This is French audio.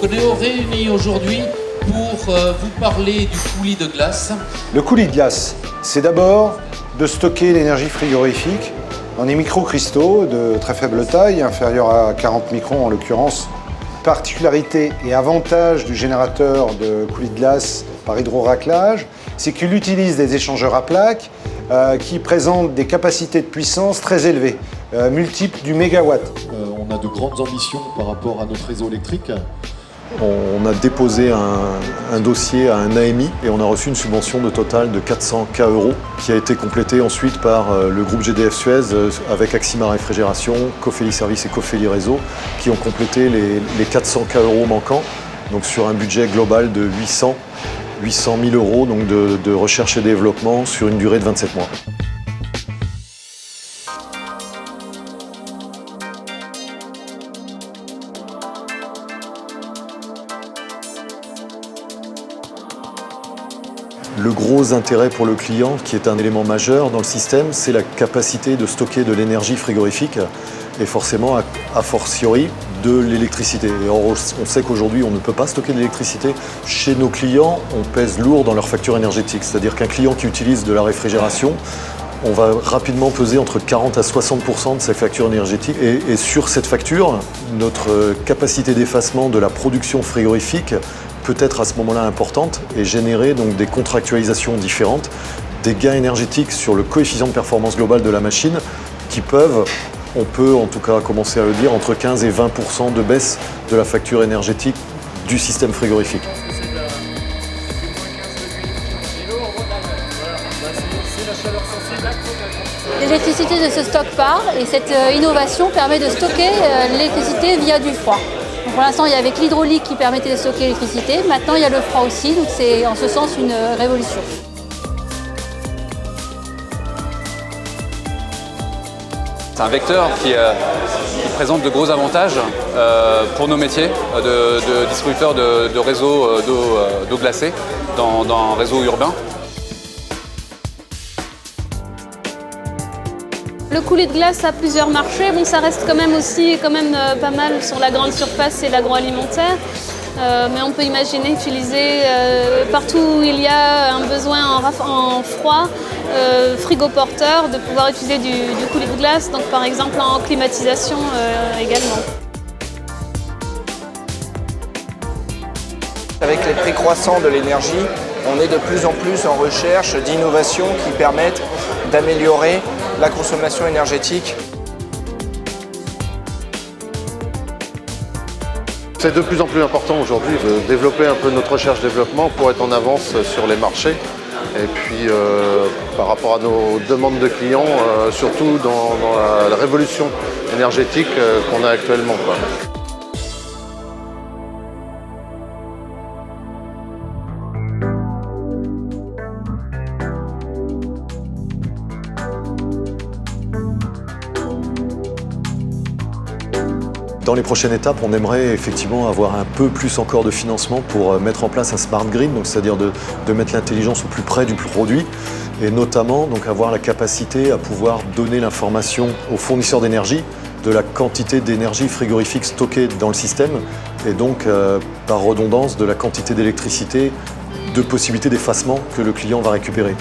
on est réunis aujourd'hui pour vous parler du coulis de glace. Le coulis de glace, c'est d'abord de stocker l'énergie frigorifique dans des microcristaux de très faible taille, inférieurs à 40 microns en l'occurrence. Particularité et avantage du générateur de coulis de glace par hydroraclage, c'est qu'il utilise des échangeurs à plaques qui présentent des capacités de puissance très élevées, multiples du mégawatt. On a de grandes ambitions par rapport à notre réseau électrique. On a déposé un dossier à un AMI et on a reçu une subvention de total de 400 000 € qui a été complétée ensuite par le groupe GDF Suez avec Axima Réfrigération, Cofeli Services et Cofeli Réseau qui ont complété les 400 000 € manquants, donc sur un budget global de 800 000 € donc de recherche et développement sur une durée de 27 mois. Le gros intérêt pour le client, qui est un élément majeur dans le système, c'est la capacité de stocker de l'énergie frigorifique et forcément, a fortiori, de l'électricité. Et or, on sait qu'aujourd'hui, on ne peut pas stocker de l'électricité. Chez nos clients, on pèse lourd dans leur facture énergétique. C'est-à-dire qu'un client qui utilise de la réfrigération, on va rapidement peser entre 40 à 60% de sa facture énergétique. Et sur cette facture, notre capacité d'effacement de la production frigorifique peut être à ce moment-là importante et générer donc des contractualisations différentes, des gains énergétiques sur le coefficient de performance globale de la machine qui peuvent, on peut en tout cas commencer à le dire, entre 15 et 20% de baisse de la facture énergétique du système frigorifique. L'électricité ne se stocke pas et cette innovation permet de stocker l'électricité via du froid. Donc pour l'instant, il y avait que l'hydraulique qui permettait de stocker l'électricité. Maintenant, il y a le froid aussi, donc c'est en ce sens une révolution. C'est un vecteur qui présente de gros avantages pour nos métiers de distributeurs de réseaux d'eau glacée dans un réseau urbain. Le coulis de glace a plusieurs marchés. Bon, ça reste quand même pas mal sur la grande surface et l'agroalimentaire. Mais on peut imaginer utiliser partout où il y a un besoin en froid, frigo-porteur, de pouvoir utiliser du coulis de glace, donc par exemple en climatisation également. Avec les prix croissants de l'énergie, on est de plus en plus en recherche d'innovations qui permettent d'améliorer la consommation énergétique. C'est de plus en plus important aujourd'hui de développer un peu notre recherche-développement pour être en avance sur les marchés et puis par rapport à nos demandes de clients, surtout dans la révolution énergétique qu'on a actuellement. Dans les prochaines étapes, on aimerait effectivement avoir un peu plus encore de financement pour mettre en place un smart grid, donc c'est-à-dire de mettre l'intelligence au plus près du produit et notamment donc avoir la capacité à pouvoir donner l'information aux fournisseurs d'énergie de la quantité d'énergie frigorifique stockée dans le système et donc par redondance de la quantité d'électricité, de possibilités d'effacement que le client va récupérer.